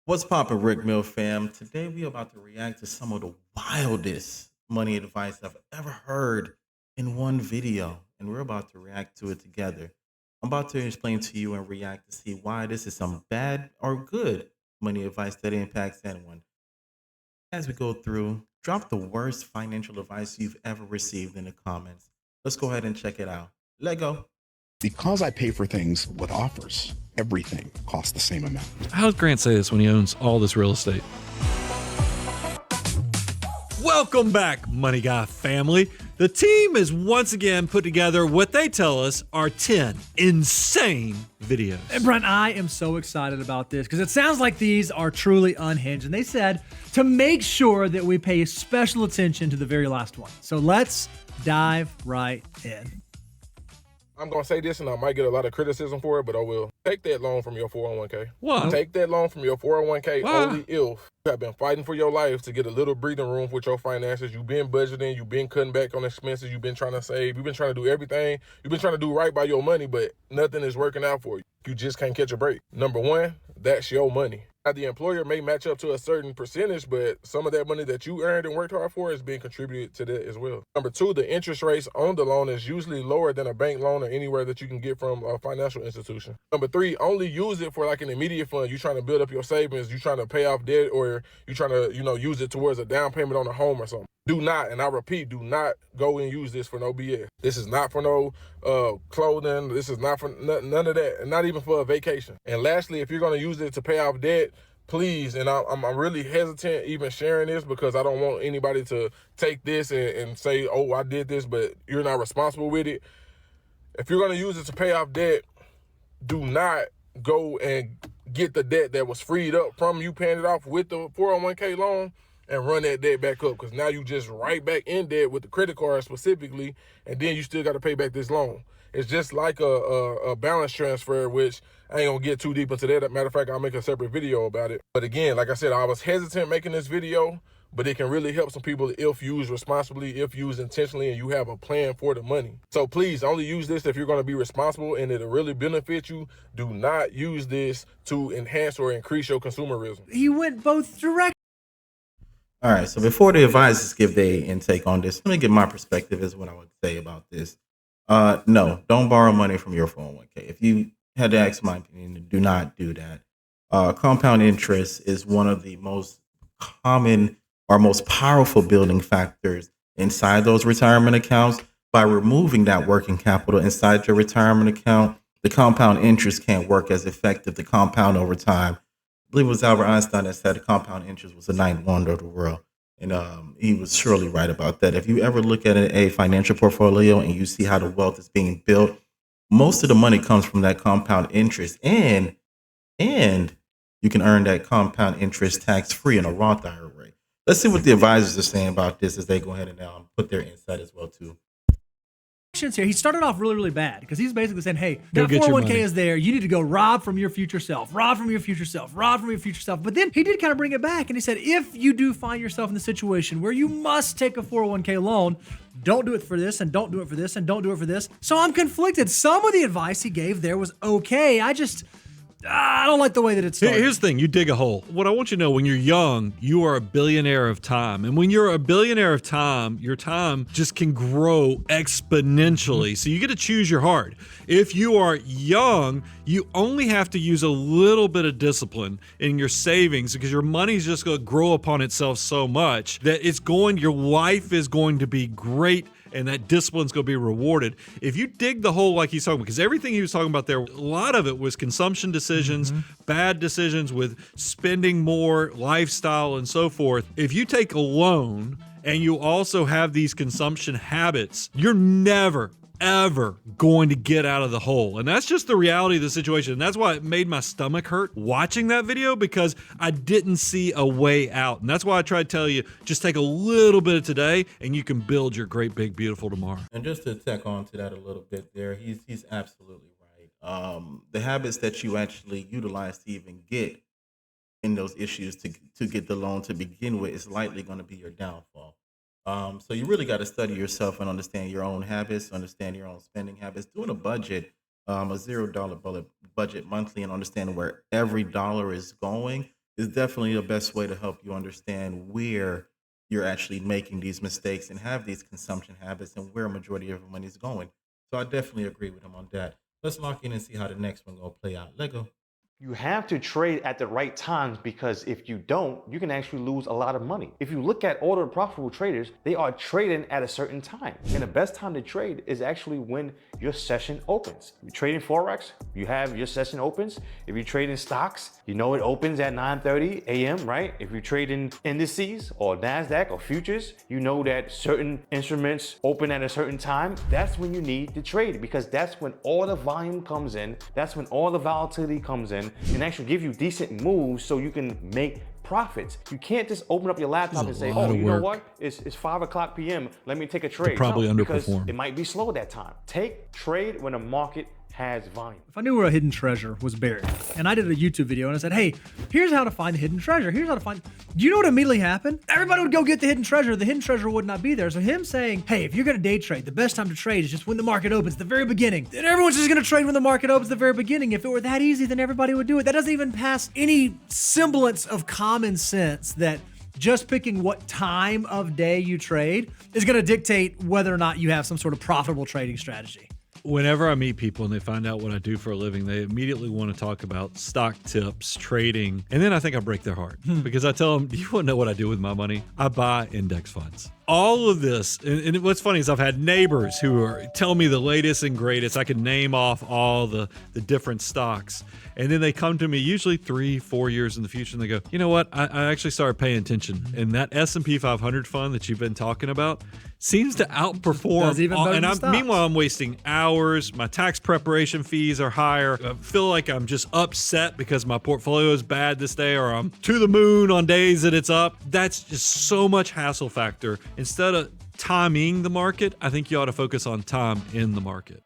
What's poppin', Rick Mill fam? Today we about to react to some of the wildest money advice I've ever heard in one video, and we're about to react to it together. I'm about to explain to you and react to see why this is some bad or good money advice that impacts anyone. As we go through, drop the worst financial advice you've ever received in the comments. Let's go ahead and check it out. Let go. Because I pay for things with offers, everything costs the same amount. How does Grant say this when he owns all this real estate? Welcome back, Money Guy family. The team has once again put together what they tell us are 10 insane videos. And Brent, I am so excited about this because it sounds like these are truly unhinged. And they said to make sure that we pay special attention to the very last one. So let's dive right in. I'm going to say this, and I might get a lot of criticism for it, but I will. Take that loan from your 401k. What? Take that loan from your 401k What? only if you have been fighting for your life to get a little breathing room with your finances. You've been budgeting. You've been cutting back on expenses. You've been trying to save. You've been trying to do everything. You've been trying to do right by your money, but nothing is working out for you. You just can't catch a break. Number one, that's your money. Now, the employer may match up to a certain percentage, but some of that money that you earned and worked hard for is being contributed to that as well. Number two, the interest rates on the loan is usually lower than a bank loan or anywhere that you can get from a financial institution. Number three, only use it for like an immediate fund. You're trying to build up your savings, you're trying to pay off debt, or you're trying to, use it towards a down payment on a home or something. Do not, and I repeat, do not go and use this for no BS. This is not for no clothing. This is not for none of that, and not even for a vacation. And lastly, if you're going to use it to pay off debt, please, and I'm really hesitant even sharing this because I don't want anybody to take this and say, oh, I did this, but you're not responsible with it. If you're going to use it to pay off debt, do not go and get the debt that was freed up from you paying it off with the 401k loan and run that debt back up, because now you just right back in debt with the credit card specifically, and then you still got to pay back this loan. It's just like a balance transfer, which I ain't gonna get too deep into that. Matter of fact, I'll make a separate video about it. But again, like I said, I was hesitant making this video, but it can really help some people if used responsibly, if used intentionally, and you have a plan for the money. So please only use this if you're gonna be responsible and it'll really benefit you. Do not use this to enhance or increase your consumerism. He went both directions. All right. So before the advisors give their intake on this, let me give my perspective as what I would say about this. No, don't borrow money from your 401k. If you had to ask my opinion, do not do that. Compound interest is one of the most common or most powerful building factors inside those retirement accounts. By removing that working capital inside your retirement account, the compound interest can't work as effective to compound over time. I believe it was Albert Einstein that said the compound interest was the ninth wonder of the world. And he was surely right about that. If you ever look at a financial portfolio and you see how the wealth is being built, most of the money comes from that compound interest, and you can earn that compound interest tax free in a Roth IRA. Let's see what the advisors are saying about this as they go ahead and put their insight as well too. Here, he started off really, really bad because he's basically saying, hey, Go that get your 401k money. is there. You need to go rob from your future self, rob from your future self, rob from your future self. But then he did kind of bring it back and he said, if you do find yourself in the situation where you must take a 401k loan, don't do it for this and don't do it for this and don't do it for this. So I'm conflicted. Some of the advice he gave there was okay. I don't like the way that it started. Here's the thing, you dig a hole. What I want you to know, when you're young, you are a billionaire of time. And when you're a billionaire of time, your time just can grow exponentially. So you get to choose your heart. If you are young, you only have to use a little bit of discipline in your savings because your money's just going to grow upon itself so much that your life is going to be great, and that discipline's going to be rewarded. If you dig the hole like he's talking about, because everything he was talking about there, a lot of it was consumption decisions, bad decisions with spending more, lifestyle, and so forth. If you take a loan and you also have these consumption habits, you're never, ever going to get out of the hole. And that's just the reality of the situation. And that's why it made my stomach hurt watching that video, because I didn't see a way out. And that's why I try to tell you, just take a little bit of today and you can build your great, big, beautiful tomorrow. And just to tack on to that a little bit there, he's absolutely right. The habits that you actually utilize to even get in those issues to get the loan to begin with is likely going to be your downfall. So you really got to study yourself and understand your own habits, understand your own spending habits, doing a budget, a $0 budget monthly, and understanding where every dollar is going is definitely the best way to help you understand where you're actually making these mistakes and have these consumption habits and where a majority of your money is going. So I definitely agree with him on that. Let's lock in and see how the next one gonna play out. Lego. You have to trade at the right times because if you don't, you can actually lose a lot of money. If you look at all the profitable traders, they are trading at a certain time. And the best time to trade is actually when your session opens. If you trade in Forex, you have your session opens. If you trade in stocks, you know it opens at 9:30 a.m., right? If you trade in indices or NASDAQ or futures, you know that certain instruments open at a certain time. That's when you need to trade because that's when all the volume comes in. That's when all the volatility comes in and actually give you decent moves so you can make profits. You can't just open up your laptop and say, oh, you know what? It's 5 o'clock p.m. Let me take a trade. Probably because underperform. it might be slow at that time. Trade when the market has volume. If I knew where a hidden treasure was buried, and I did a YouTube video and I said, hey, here's how to find the hidden treasure. Here's how to find. Do you know what immediately happened? Everybody would go get the hidden treasure. The hidden treasure would not be there. So him saying, hey, if you're going to day trade, the best time to trade is just when the market opens, the very beginning. Then everyone's just going to trade when the market opens, the very beginning. If it were that easy, then everybody would do it. That doesn't even pass any semblance of common sense that just picking what time of day you trade is going to dictate whether or not you have some sort of profitable trading strategy. Whenever I meet people and they find out what I do for a living, they immediately want to talk about stock tips, trading, and then I think I break their heart because I tell them, you want to know what I do with my money? I buy index funds. All of this, and what's funny is I've had neighbors who are telling me the latest and greatest. I can name off all the different stocks. And then they come to me usually 3-4 years in the future and they go, you know what? I actually started paying attention. And that S&P 500 fund that you've been talking about seems to outperform. Does even better than stocks. Meanwhile, I'm wasting hours. My tax preparation fees are higher. I feel like I'm just upset because my portfolio is bad this day or I'm to the moon on days that it's up. That's just so much hassle factor. Instead of timing the market, I think you ought to focus on time in the market.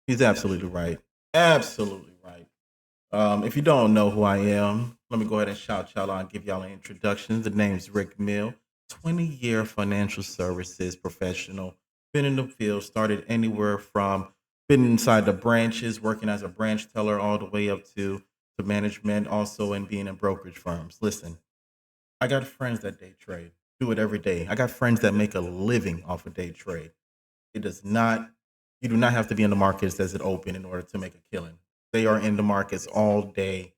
He's absolutely right. Absolutely right. If you don't know who I am, let me go ahead and shout y'all out and give y'all an introduction. The name's Rick Mill, 20-year financial services professional. Been in the field, started anywhere from been inside the branches, working as a branch teller, all the way up to management, also in being in brokerage firms. Listen, I got friends that day trade, do it every day. I got friends that make a living off of day trade. You do not have to be in the markets as it open in order to make a killing. They are in the markets all day,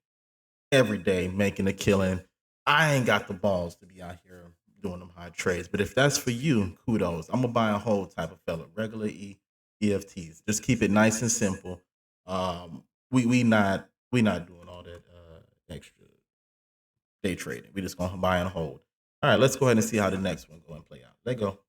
every day, making a killing. I ain't got the balls to be out here doing them high trades. But if that's for you, kudos. I'm gonna buy a whole type of fella, regular EFTs. Just keep it nice and simple. We not doing all that extra day trading. We just gonna buy and hold. All right, let's go ahead and see how the next one go and play out. Let go.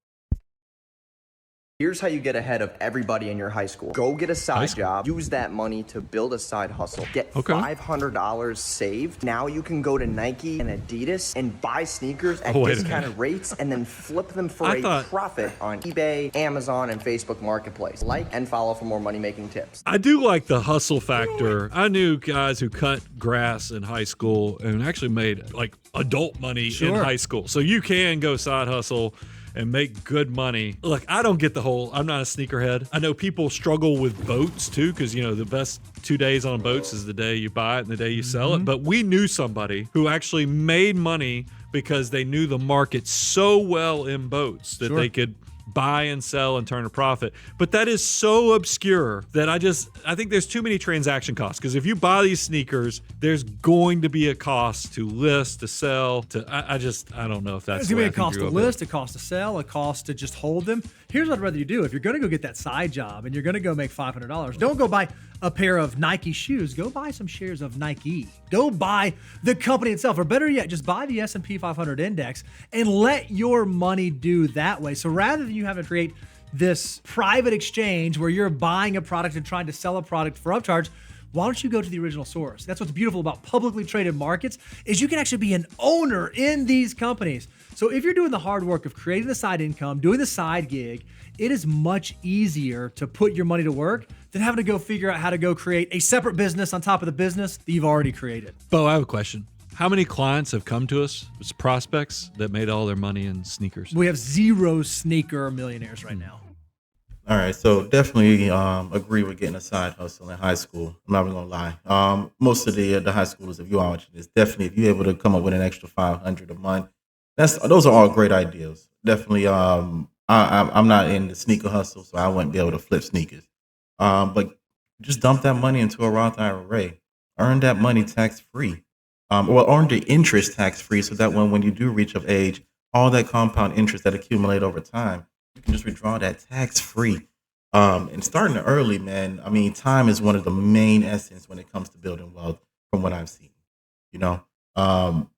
Here's how you get ahead of everybody in your high school. Go get a side job, use that money to build a side hustle, get $500 saved. Now you can go to Nike and Adidas and buy sneakers at discounted rates and then flip them for a profit on eBay, Amazon, and Facebook Marketplace. Like and follow for more money-making tips. I do like the hustle factor. I knew guys who cut grass in high school and actually made like adult money in high school. So you can go side hustle and make good money. Look, I don't get I'm not a sneakerhead. I know people struggle with boats too, because the best 2 days on boats is the day you buy it and the day you sell it. But we knew somebody who actually made money because they knew the market so well in boats that they could buy and sell and turn a profit. But that is so obscure that I think there's too many transaction costs, because if you buy these sneakers, there's going to be a cost to list, to sell, I don't know if that's there's gonna be a cost to list, a cost to sell, a cost to just hold them. Here's what I'd rather you do. If you're gonna go get that side job and you're gonna go make $500, don't go buy a pair of Nike shoes. Go buy some shares of Nike. Go buy the company itself, or better yet, just buy the S&P 500 index and let your money do that way. So rather than you having to create this private exchange where you're buying a product and trying to sell a product for upcharge, why don't you go to the original source? That's what's beautiful about publicly traded markets, is you can actually be an owner in these companies. So if you're doing the hard work of creating the side income, doing the side gig, it is much easier to put your money to work than having to go figure out how to go create a separate business on top of the business that you've already created. Bo, I have a question. How many clients have come to us as prospects that made all their money in sneakers? We have 0 sneaker millionaires right now. All right, so definitely agree with getting a side hustle in high school. I'm not even gonna lie. Most of the high schoolers, if you are watching this, definitely if you're able to come up with an extra 500 a month, those are all great ideas. Definitely, I'm not in the sneaker hustle, so I wouldn't be able to flip sneakers. But just dump that money into a Roth IRA, earn that money tax free, or earn the interest tax free, so that when you do reach of age, all that compound interest that accumulate over time, you can just withdraw that tax free. And starting early, man. I mean, time is one of the main essence when it comes to building wealth, from what I've seen. You know, um,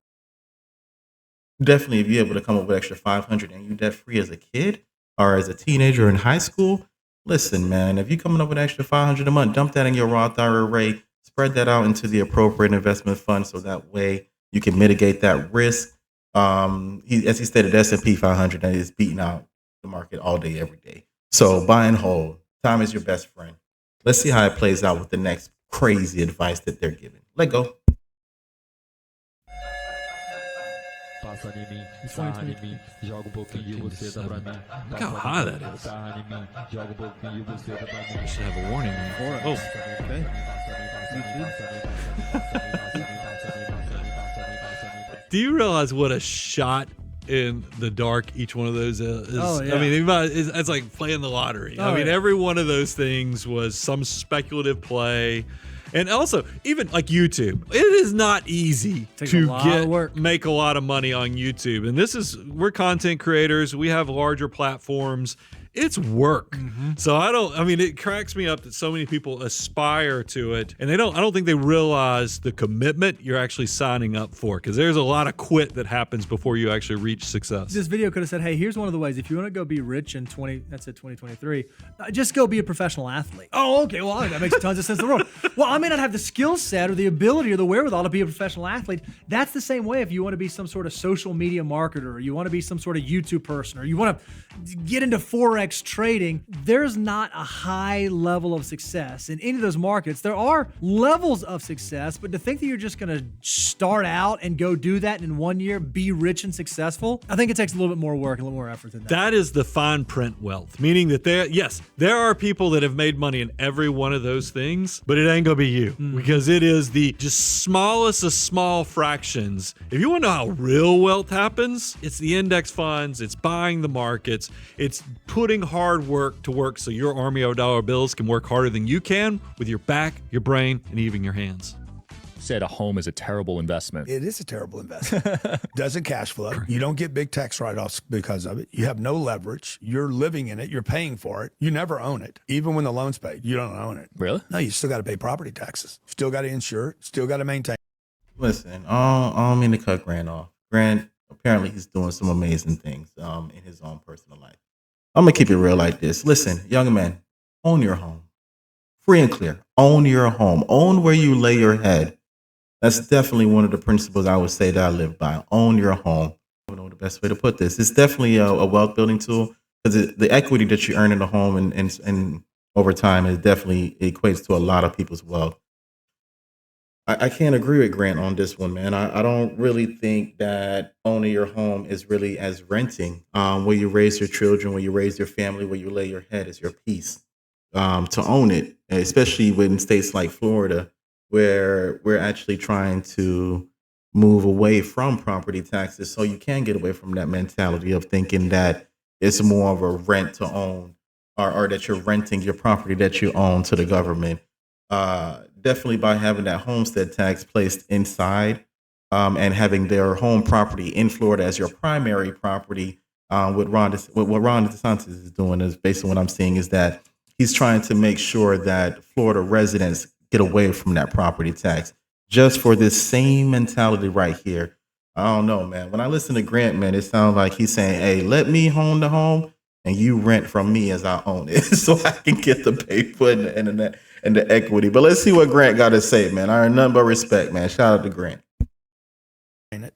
definitely if you're able to come up with extra 500 and you debt free as a kid or as a teenager in high school, listen, man. If you're coming up with extra 500 a month, dump that in your Roth IRA, spread that out into the appropriate investment fund, so that way you can mitigate that risk. As he stated, the S&P 500 that is beating out the market all day, every day. So buy and hold. Time is your best friend. Let's see how it plays out with the next crazy advice that they're giving. Let go. Look how high that is. I should have a warning for it. Oh. Do you realize what a shot in the dark each one of those is? Oh, yeah. I mean, it's like playing the lottery. I mean, every one of those things was some speculative play. And also, even like YouTube, it is not easy to make a lot of money on YouTube. And we're content creators. We have larger platforms. It's work. So it cracks me up that so many people aspire to it and I don't think they realize the commitment you're actually signing up for, because there's a lot of quit that happens before you actually reach success. This video could have said, hey, here's one of the ways. If you want to go be rich in 2023, just go be a professional athlete. Oh, okay. Well, that makes tons of sense in the world. Well, I may not have the skill set or the ability or the wherewithal to be a professional athlete. That's the same way if you want to be some sort of social media marketer, or you want to be some sort of YouTube person, or you want to get into Forex trading. There's not a high level of success in any of those markets. There are levels of success, but to think that you're just going to start out and go do that in 1 year, be rich and successful, I think it takes a little bit more work and a little more effort than that. That is the fine print wealth, meaning that there are people that have made money in every one of those things, but it ain't gonna be you, because it is the just smallest of small fractions. If you want to know how real wealth happens, it's the index funds, it's buying the markets, it's putting hard work to work so your army of dollar bills can work harder than you can with your back, your brain, and even your hands. Said a home is a terrible investment. It is a terrible investment. Doesn't cash flow. You don't get big tax write-offs because of it. You have no leverage. You're living in it. You're paying for it. You never own it. Even when the loan's paid, you don't own it. Really? No, you still got to pay property taxes. Still got to insure it. Still got to maintain. Listen, I don't mean to cut Grant off. Grant, apparently he's doing some amazing things in his own personal life. I'm going to keep it real like this. Listen, young man, own your home. Free and clear. Own your home. Own where you lay your head. That's definitely one of the principles I would say that I live by. Own your home. I don't know the best way to put this. It's definitely a wealth building tool, because the equity that you earn in the home and over time, it definitely equates to a lot of people's wealth. I can't agree with Grant on this one, man. I don't really think that owning your home is really as renting, where you raise your children, where you raise your family, where you lay your head is your peace. To own it, especially in states like Florida, where we're actually trying to move away from property taxes, so you can get away from that mentality of thinking that it's more of a rent to own, or that you're renting your property that you own to the government. Definitely by having that homestead tax placed inside, and having their home property in Florida as your primary property. What Ron DeSantis is doing, is based on what I'm seeing, is that he's trying to make sure that Florida residents get away from that property tax, just for this same mentality right here. I don't know, man. When I listen to Grant, man, it sounds like he's saying, hey, let me own the home and you rent from me as I own it, so I can get the paper and the equity. But let's see what Grant got to say, man. I earn nothing but respect, man. Shout out to Grant.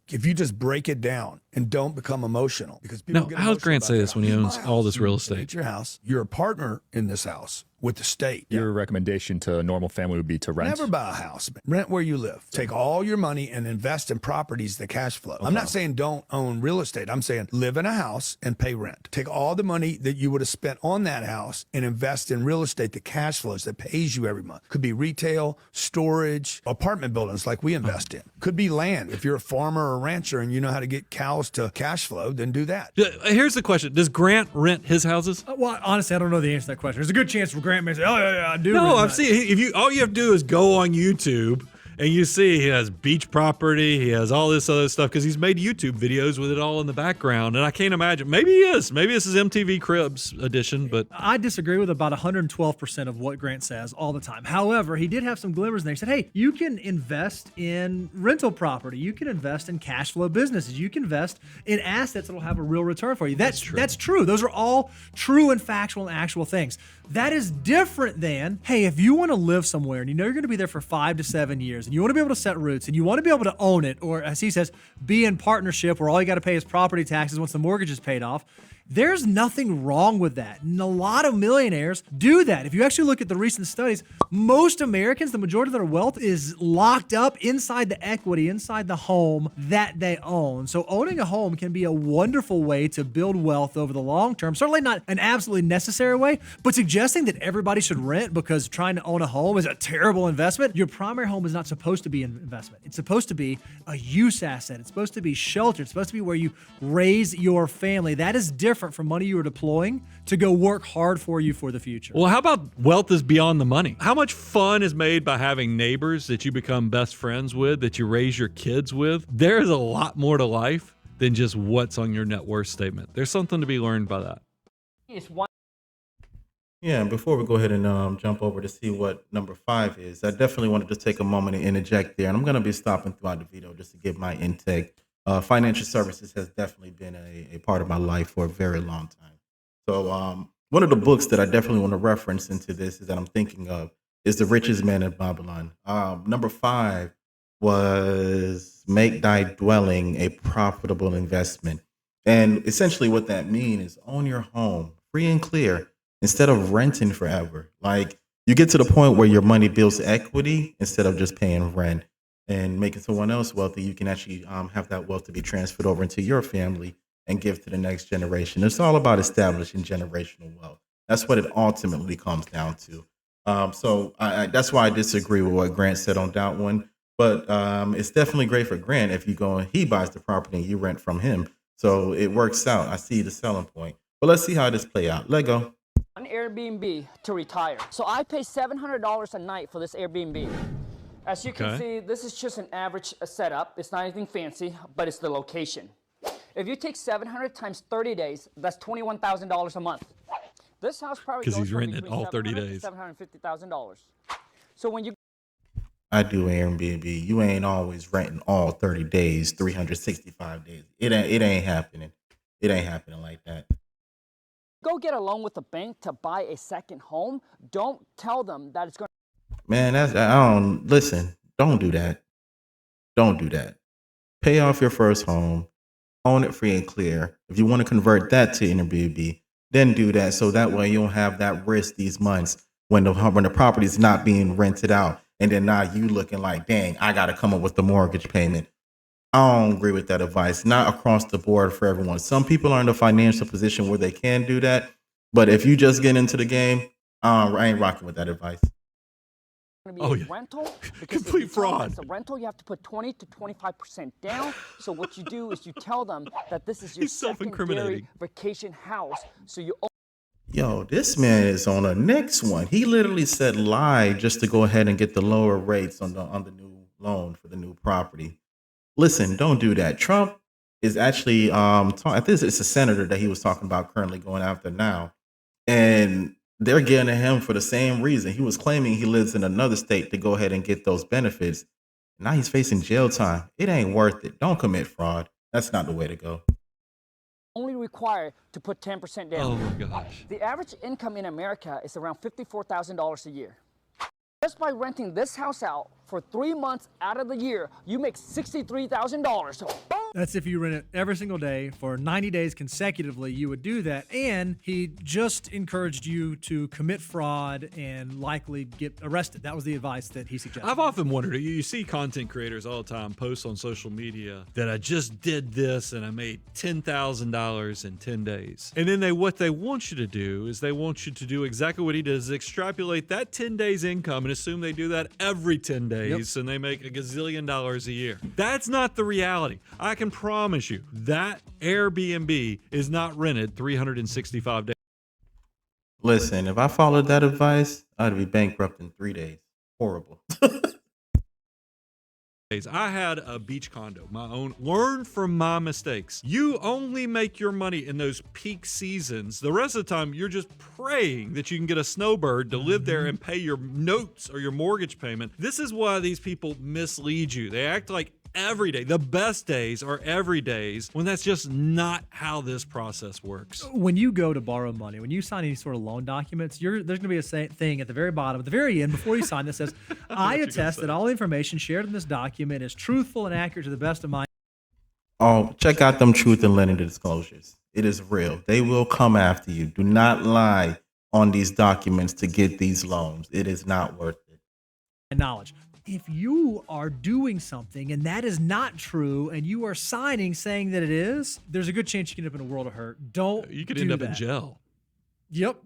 If you just break it down, and don't become emotional because people Now, get how does emotional Grant about say their this when he house. owns It's my all house. this real It estate? ain't your house. You're a partner in this house with the state. Your recommendation to a normal family would be to rent? Never buy a house. Rent where you live. Take all your money and invest in properties that cash flow. I'm not saying don't own real estate. I'm saying live in a house and pay rent. Take all the money that you would have spent on that house and invest in real estate that cash flows, that pays you every month. Could be retail, storage, apartment buildings like we invest in. Could be land. If you're a farmer or a rancher and you know how to get cows to cash flow, then do that. Here's the question. Does Grant rent his houses? Well, honestly, I don't know the answer to that question. There's a good chance Grant may say, "Oh yeah, I do." No, I've seen. If you all you have to do is go on YouTube and you see he has beach property, he has all this other stuff because he's made YouTube videos with it all in the background. And I can't imagine. Maybe he is. Maybe this is MTV Cribs edition. But I disagree with about 112% of what Grant says all the time. However, he did have some glimmers in there. He said, "Hey, you can invest in rental property. You can invest in cash flow businesses. You can invest in assets that'll have a real return for you." That's true. Those are all true and factual and actual things. That is different than, hey, if you want to live somewhere and you know you're going to be there for 5 to 7 years and you want to be able to set roots and you want to be able to own it, or as he says, be in partnership where all you got to pay is property taxes once the mortgage is paid off. There's nothing wrong with that. And a lot of millionaires do that. If you actually look at the recent studies, most Americans, the majority of their wealth is locked up inside the equity, inside the home that they own. So owning a home can be a wonderful way to build wealth over the long term. Certainly not an absolutely necessary way, but suggesting that everybody should rent because trying to own a home is a terrible investment. Your primary home is not supposed to be an investment. It's supposed to be a use asset. It's supposed to be shelter. It's supposed to be where you raise your family. That is different from money you are deploying to go work hard for you for the future. well, how about wealth is beyond the money? How much fun is made by having neighbors that you become best friends with, that you raise your kids with? There is a lot more to life than just what's on your net worth statement. There's something to be learned by that. Yeah, and before we go ahead and jump over to see what number 5 is, I definitely wanted to take a moment to interject there, and I'm going to be stopping throughout the video just to give my intake. Financial services has definitely been a part of my life for a very long time. So one of the books that I definitely want to reference into this is that I'm thinking of is The Richest Man in Babylon. Number 5 was Make Thy Dwelling a Profitable Investment. And essentially what that means is own your home free and clear instead of renting forever. Like you get to the point where your money builds equity instead of just paying rent and making someone else wealthy. You can actually have that wealth to be transferred over into your family and give to the next generation. It's all about establishing generational wealth. That's what it ultimately comes down to. So that's why I disagree with what Grant said on that one. But it's definitely great for Grant if you go and he buys the property and you rent from him. So it works out. I see the selling point. But let's see how this play out. Let go. On Airbnb to retire. So I pay $700 a night for this Airbnb. As you can see, this is just an average setup. It's not anything fancy, but it's the location. If you take 700 times 30 days, that's $21,000 a month. This house probably goes he's renting it between all 30 $700 days. to $750,000. So when you I do Airbnb. You ain't always renting all 30 days, 365 days. It ain't happening. It ain't happening like that. go get a loan with a bank to buy a second home, don't tell them that it's going to. Man, listen, don't do that. Don't do that. Pay off your first home, own it free and clear. If you want to convert that to Airbnb, then do that. So that way you don't have that risk these months when the property is not being rented out. And then now you looking like, dang, I got to come up with the mortgage payment. I don't agree with that advice. Not across the board for everyone. Some people are in a financial position where they can do that. But if you just get into the game, I ain't rocking with that advice. Oh, yeah. Rental, complete fraud. It's a rental, you have to put 20 to 25% down. So what you do is you tell them that this is your secondary vacation house. So you. Yo, this man is on a next one. He literally said lie just to go ahead and get the lower rates on the new loan for the new property. Listen, don't do that. Trump is actually I think it's a senator that he was talking about currently going after now, and they're getting at him for the same reason. He was claiming he lives in another state to go ahead and get those benefits. Now he's facing jail time. It ain't worth it. Don't commit fraud. That's not the way to go. Only required to put 10% down. Oh my gosh. The average income in America is around $54,000 a year. Just by renting this house out for 3 months out of the year, you make $63,000. So boom! That's if you rent it every single day for 90 days consecutively, you would do that. And he just encouraged you to commit fraud and likely get arrested. That was the advice that he suggested. I've often wondered, you see content creators all the time post on social media that I just did this and I made $10,000 in 10 days. And then what they want you to do is they want you to do exactly what he does, extrapolate that 10 days income and assume they do that every 10 days and they make a gazillion dollars a year. That's not the reality. I can promise you that Airbnb is not rented 365 days. Listen, if I followed that advice, I'd be bankrupt in 3 days. Horrible. I had a beach condo, my own. Learn from my mistakes. You only make your money in those peak seasons. The rest of the time, you're just praying that you can get a snowbird to live there and pay your notes or your mortgage payment. This is why these people mislead you. They act like every day, the best days are every days, when that's just not how this process works. When you go to borrow money, when you sign any sort of loan documents, there's going to be a thing at the very bottom, at the very end, before you sign that says, I attest that all information shared in this document is truthful and accurate to the best of my. Oh, check out them truth and lending disclosures. It is real. They will come after you. Do not lie on these documents to get these loans. It is not worth it. Knowledge. If you are doing something and that is not true and you are signing saying that it is, there's a good chance you can end up in a world of hurt. You could end up in jail. Yep.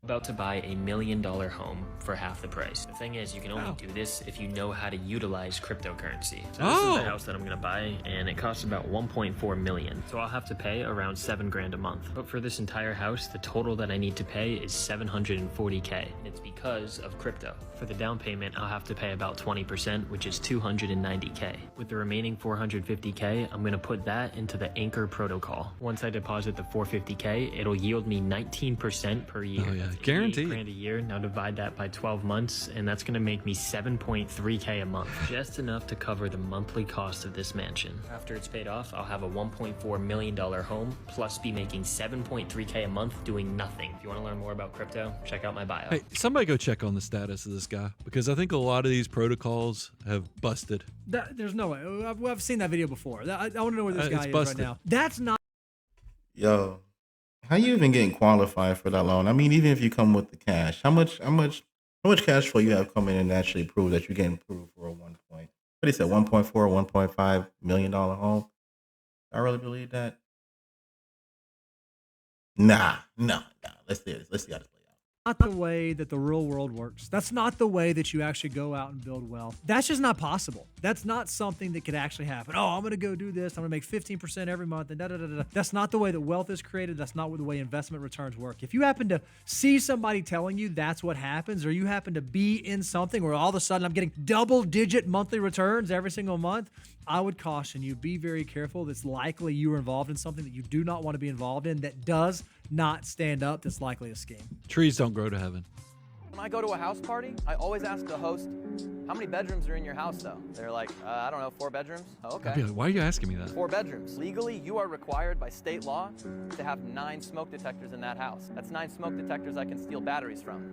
About to buy $1 million home for half the price. The thing is, you can only do this if you know how to utilize cryptocurrency. So this is the house that I'm gonna buy, and it costs about $1.4 million. So I'll have to pay around $7,000 a month. But for this entire house, the total that I need to pay is $740K. It's because of crypto. For the down payment, I'll have to pay about 20%, which is $290K. With the remaining $450K, I'm gonna put that into the Anchor protocol. Once I deposit the $450K, it'll yield me 19% per year. Oh yeah, guaranteed. $8,000 a year. Now divide that by 12 months, and that's gonna make me $7.3K a month. Just enough to cover the monthly cost of this mansion. After it's paid off, I'll have a $1.4 million home, plus be making $7.3K a month doing nothing. If you wanna learn more about crypto, check out my bio. Hey, somebody go check on the status of this guy, because I think a lot of these protocols have busted. There's no way. I've seen that video before. I want to know where this guy is busted right now. That's not. Yo, how you even getting qualified for that loan? I mean, even if you come with the cash, how much cash flow you have coming in to actually prove that you're getting approved for a what he said, $1.4, $1.5 million home? I really believe that. Nah. Let's see how this plays out. Not the way that the real world works. That's not the way that you actually go out and build wealth. That's just not possible. That's not something that could actually happen. Oh, I'm going to go do this. I'm going to make 15% every month. And da-da-da-da. That's not the way that wealth is created. That's not the way investment returns work. If you happen to see somebody telling you that's what happens, or you happen to be in something where all of a sudden I'm getting double-digit monthly returns every single month, I would caution you, be very careful. It's likely you are involved in something that you do not want to be involved in that does not stand up. That's likely a scheme. Trees don't grow to heaven. When I go to a house party, I always ask the host, how many bedrooms are in your house though? They're like, I don't know, 4 bedrooms? Oh, okay. I'd be like, why are you asking me that? 4 bedrooms. Legally, you are required by state law to have 9 smoke detectors in that house. That's 9 smoke detectors I can steal batteries from.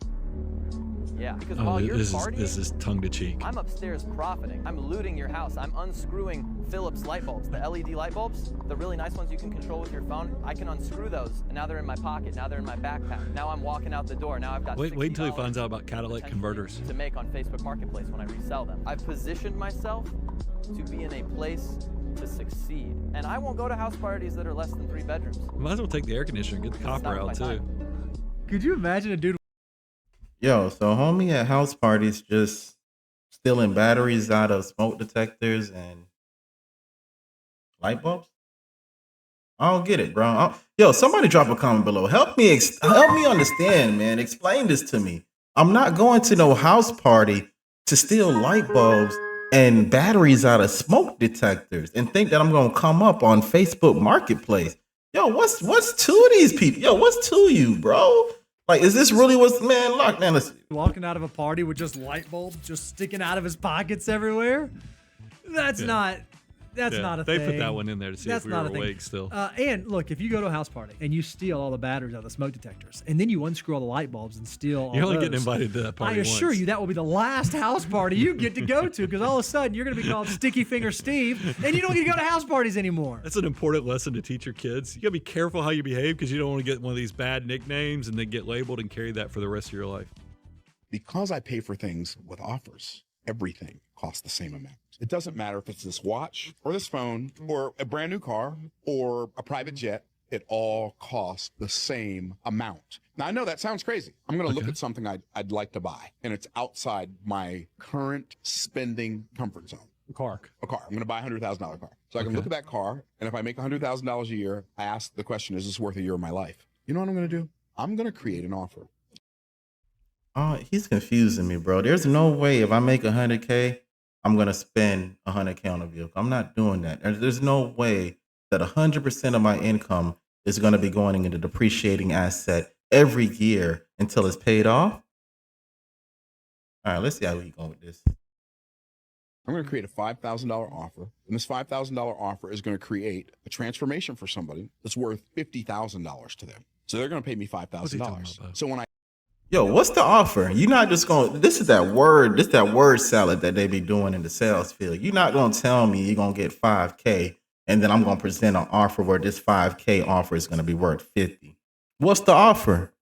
Yeah, because while you're partying, this is tongue-to-cheek. I'm upstairs profiting. I'm looting your house. I'm unscrewing Philips light bulbs, the LED light bulbs, the really nice ones you can control with your phone. I can unscrew those, and now they're in my pocket. Now they're in my backpack. Now I'm walking out the door. Now I've got wait until he finds out about catalytic converters to make on Facebook Marketplace when I resell them. I've positioned myself to be in a place to succeed, and I won't go to house parties that are less than 3 bedrooms. Might as well take the air conditioner and get the copper out too. Could you imagine a dude? Yo, so homie at house parties just stealing batteries out of smoke detectors and light bulbs? I don't get it, bro. Yo, somebody drop a comment below. Help me understand, man. Explain this to me. I'm not going to no house party to steal light bulbs and batteries out of smoke detectors and think that I'm going to come up on Facebook Marketplace. Yo, what's to these people? Yo, what's to you, bro? Like, is this really what's, man, look, man, listen. Walking out of a party with just light bulbs just sticking out of his pockets everywhere? That's not That's Yeah, not a they thing. put that one in there to see That's if we not were a thing. awake still. And look, if you go to a house party and you steal all the batteries out of the smoke detectors, and then you unscrew all the light bulbs and steal all You're only those, getting invited to that party I assure once. you that will be the last house party you get to go to, because all of a sudden you're going to be called Sticky Finger Steve, and you don't get to go to house parties anymore. That's an important lesson to teach your kids. You got to be careful how you behave because you don't want to get one of these bad nicknames and then get labeled and carry that for the rest of your life. Because I pay for things with offers, everything costs the same amount. It doesn't matter if it's this watch or this phone or a brand new car or a private jet. It all costs the same amount. Now, I know that sounds crazy. I'm going to look at something I'd like to buy, and it's outside my current spending comfort zone. A car. I'm going to buy a $100,000 car. So I can look at that car, and if I make $100,000 a year, I ask the question, is this worth a year of my life? You know what I'm going to do? I'm going to create an offer. Oh, he's confusing me, bro. There's no way if I make 100K, I'm going to spend 100K on a vehicle. I'm not doing that. There's no way that 100% of my income is going to be going into depreciating asset every year until it's paid off. All right, let's see how we go with this. I'm going to create a $5,000 offer, and this $5,000 offer is going to create a transformation for somebody that's worth $50,000 to them. So they're going to pay me $5,000. So when I Yo, what's the offer? You're not just going, this is that word salad that they be doing in the sales field. You're not going to tell me you're going to get 5K and then I'm going to present an offer where this 5K offer is going to be worth 50. What's the offer?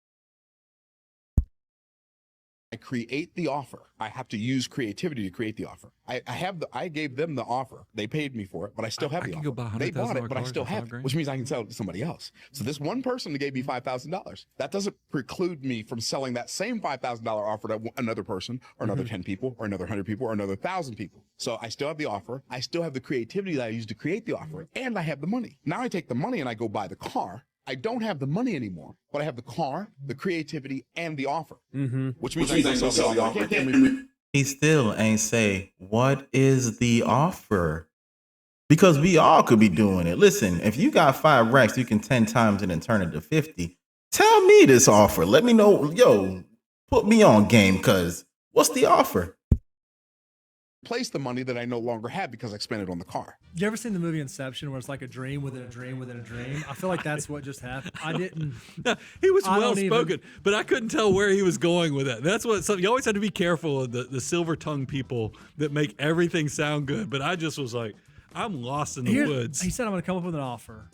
I create the offer. I have to use creativity to create the offer. I gave them the offer. They paid me for it, but I still have the offer. They bought it, but I still have it, which means I can sell it to somebody else. So this one person that gave me $5,000, that doesn't preclude me from selling that same $5,000 offer to another person or another 10 people or another 100 people or another 1,000 people. So I still have the offer. I still have the creativity that I used to create the offer, and I have the money. Now I take the money and I go buy the car. I don't have the money anymore, but I have the car, the creativity, and the offer. Which means I can sell the offer. He still ain't say, what is the offer? Because we all could be doing it. Listen, if you got 5 racks, you can 10 times it and turn it to 50. Tell me this offer. Let me know. Yo, put me on game, because what's the offer? Place the money that I no longer have because I spent it on the car. You ever seen the movie Inception where it's like a dream within a dream within a dream? I feel like that's what just happened. I didn't. He was I well don't spoken, but I couldn't tell where he was going with that. That's what you always have to be careful of the silver tongued people that make everything sound good. But I just was like, I'm lost in the woods. He said, I'm going to come up with an offer,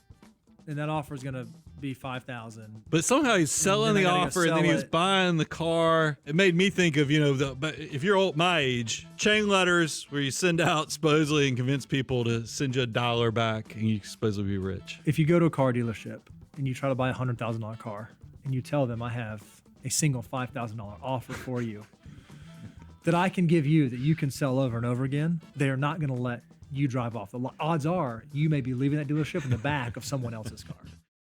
and that offer is going to be 5,000. But somehow he's selling the offer, and then he was buying the car. It made me think of, but if you're my age, chain letters where you send out supposedly and convince people to send you $1 back, and you supposedly be rich. If you go to a car dealership and you try to buy a $100,000 car, and you tell them I have a single $5,000 offer for you that I can give you that you can sell over and over again, they are not going to let you drive off. The odds are you may be leaving that dealership in the back of someone else's car.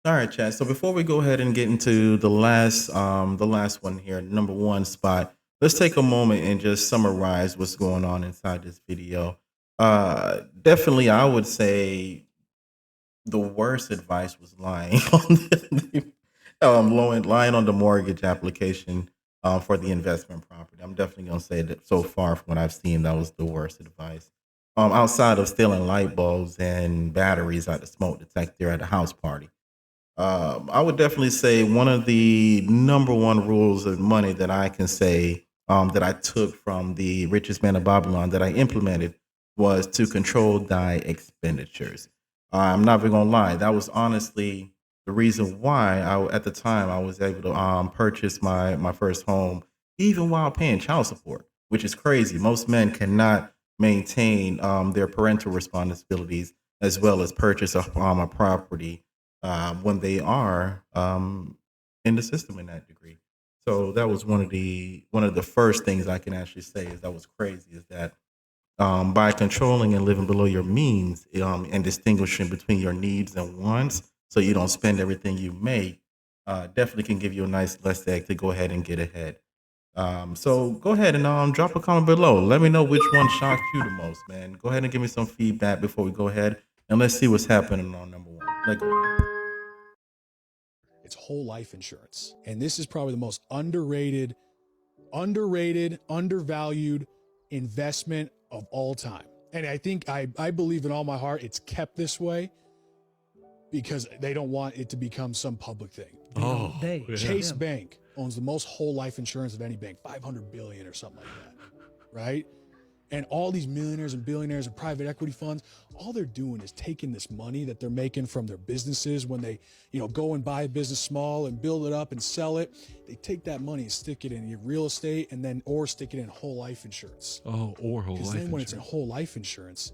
All right, Chad. So before we go ahead and get into the last one here, number 1 spot, let's take a moment and just summarize what's going on inside this video. Definitely, I would say the worst advice was lying on lying on the mortgage application for the investment property. I'm definitely gonna say that so far from what I've seen, that was the worst advice. Outside of stealing light bulbs and batteries out the smoke detector at a house party. I would definitely say one of the number 1 rules of money that I can say that I took from the richest man of Babylon that I implemented was to control thy expenditures. I'm not even gonna lie, that was honestly the reason why at the time I was able to purchase my first home, even while paying child support, which is crazy. Most men cannot maintain their parental responsibilities as well as purchase a property when they are in the system in that degree. So that was one of the first things I can actually say is that was crazy, is that by controlling and living below your means and distinguishing between your needs and wants, so you don't spend everything you make, definitely can give you a nice nest egg to go ahead and get ahead. So go ahead and drop a comment below. Let me know which one shocked you the most, man. Go ahead and give me some feedback before we go ahead, and let's see what's happening on number 1. Let's go. It's whole life insurance. And this is probably the most underrated, undervalued investment of all time. And I think I believe in all my heart it's kept this way because they don't want it to become some public thing. Chase Bank owns the most whole life insurance of any bank, 500 billion or something like that, right? And all these millionaires and billionaires and private equity funds, all they're doing is taking this money that they're making from their businesses when they, go and buy a business small and build it up and sell it. They take that money and stick it in your real estate or stick it in whole life insurance. Oh, or whole life Because then when insurance. it's in whole life insurance,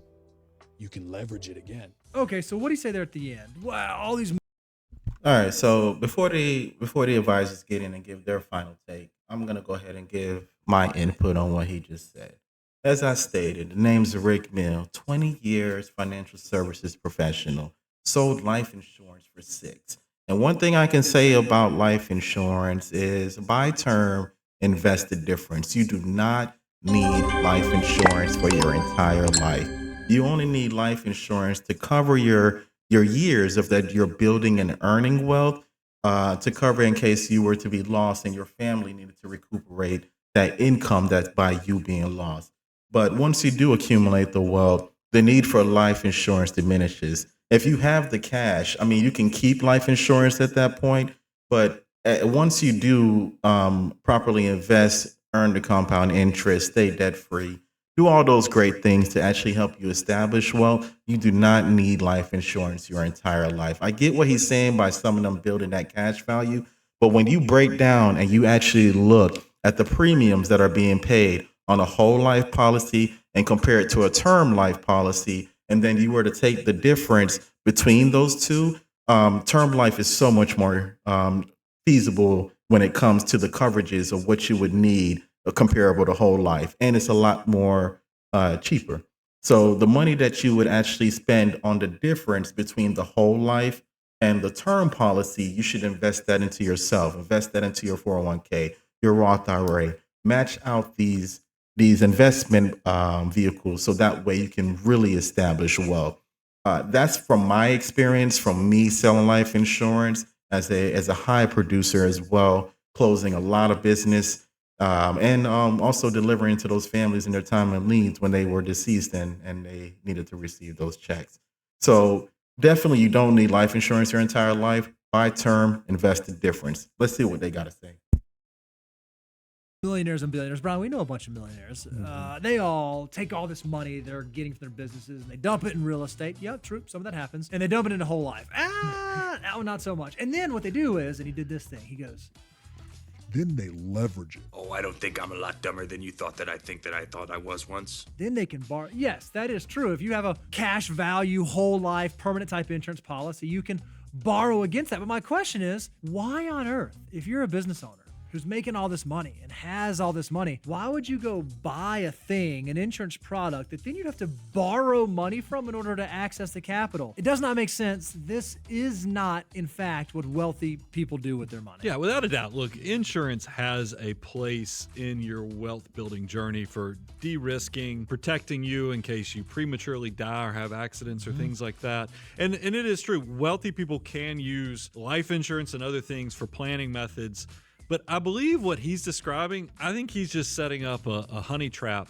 you can leverage it again. Okay, so what do you say there at the end? Wow, all these. All right, so before the advisors get in and give their final take, I'm gonna go ahead and give my input on what he just said. As I stated, the name's Rick Mill, 20 years financial services professional, sold life insurance for 6. And one thing I can say about life insurance is buy term, invest the difference. You do not need life insurance for your entire life. You only need life insurance to cover your years of that you're building and earning wealth, to cover in case you were to be lost and your family needed to recuperate that income that's by you being lost. But once you do accumulate the wealth, the need for life insurance diminishes. If you have the cash, I mean, you can keep life insurance at that point, but once you do properly invest, earn the compound interest, stay debt free, do all those great things to actually help you establish wealth, you do not need life insurance your entire life. I get what he's saying by some of them building that cash value, but when you break down and you actually look at the premiums that are being paid on a whole life policy and compare it to a term life policy, and then you were to take the difference between those two, term life is so much more feasible when it comes to the coverages of what you would need comparable to whole life, and it's a lot more cheaper. So the money that you would actually spend on the difference between the whole life and the term policy, you should invest that into yourself, invest that into your 401k, your Roth IRA, match out these investment vehicles so that way you can really establish wealth. That's from my experience, from me selling life insurance as a high producer as well, closing a lot of business, and also delivering to those families in their time of needs when they were deceased and they needed to receive those checks. So definitely you don't need life insurance your entire life. Buy term, invest the difference. Let's see what they got to say. Millionaires and billionaires. Brian, we know a bunch of millionaires. They all take all this money they're getting from their businesses and they dump it in real estate. Yeah, true. Some of that happens. And they dump it into whole life. That one, not so much. And then what they do is, and he did this thing, he goes, Then they leverage it. Oh, I don't think I'm a lot dumber than you thought that I thought I was once. Then they can borrow. Yes, that is true. If you have a cash value, whole life, permanent type insurance policy, you can borrow against that. But my question is, why on earth, if you're a business owner who's making all this money and has all this money, why would you go buy a thing, an insurance product, that then you'd have to borrow money from in order to access the capital? It does not make sense. This is not, in fact, what wealthy people do with their money. Yeah, without a doubt. Look, insurance has a place in your wealth building journey for de-risking, protecting you in case you prematurely die or have accidents or things like that. And it is true. Wealthy people can use life insurance and other things for planning methods. But I believe what he's describing, I think he's just setting up a honey trap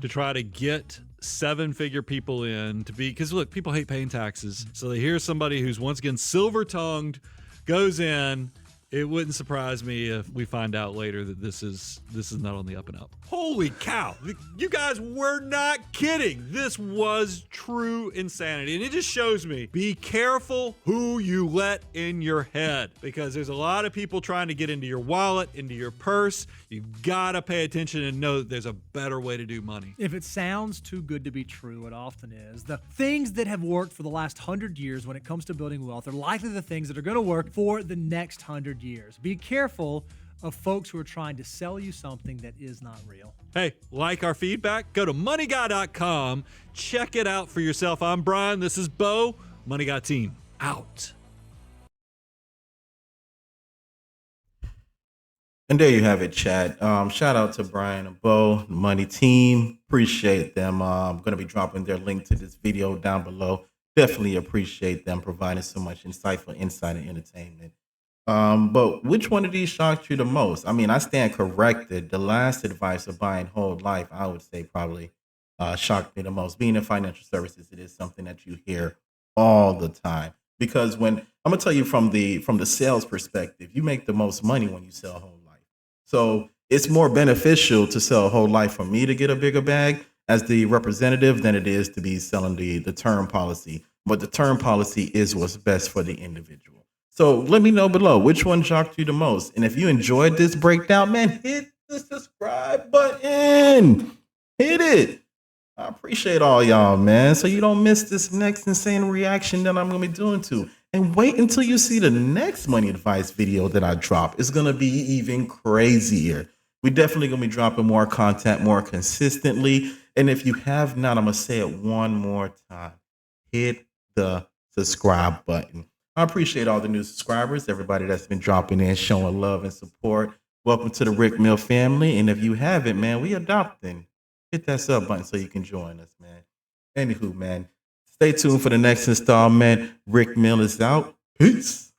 to try to get 7-figure people in to be, because look, people hate paying taxes. So they hear somebody who's once again silver-tongued, goes in. It wouldn't surprise me if we find out later that this is not on the up and up. Holy cow. You guys were not kidding. This was true insanity. And it just shows me, be careful who you let in your head, because there's a lot of people trying to get into your wallet, into your purse. You've got to pay attention and know that there's a better way to do money. If it sounds too good to be true, it often is. The things that have worked for the last 100 years when it comes to building wealth are likely the things that are going to work for the next 100 years. Be careful of folks who are trying to sell you something that is not real. Hey, like our feedback? Go to moneyguy.com. Check it out for yourself. I'm Brian. This is Bo. Money Guy Team out. And there you have it, chat. Shout out to Brian and Bo, the Money Team. Appreciate them. I'm going to be dropping their link to this video down below. Definitely appreciate them providing so much insightful insight and entertainment. But which one of these shocked you the most? I mean, I stand corrected. The last advice of buying whole life, I would say probably shocked me the most. Being in financial services, it is something that you hear all the time. Because when I'm gonna tell you from the sales perspective, you make the most money when you sell whole life. So it's more beneficial to sell a whole life for me to get a bigger bag as the representative than it is to be selling the term policy. But the term policy is what's best for the individual. So let me know below which one shocked you the most. And if you enjoyed this breakdown, man, hit the subscribe button. Hit it. I appreciate all y'all, man. So you don't miss this next insane reaction that I'm going to be doing to. And wait until you see the next money advice video that I drop. It's going to be even crazier. We definitely going to be dropping more content more consistently. And if you have not, I'm going to say it one more time. Hit the subscribe button. I appreciate all the new subscribers, everybody that's been dropping in, showing love and support. Welcome to the Rick Mill family. And if you haven't, man, we adopting. Hit that sub button so you can join us, man. Anywho, man, stay tuned for the next installment. Rick Mill is out. Peace.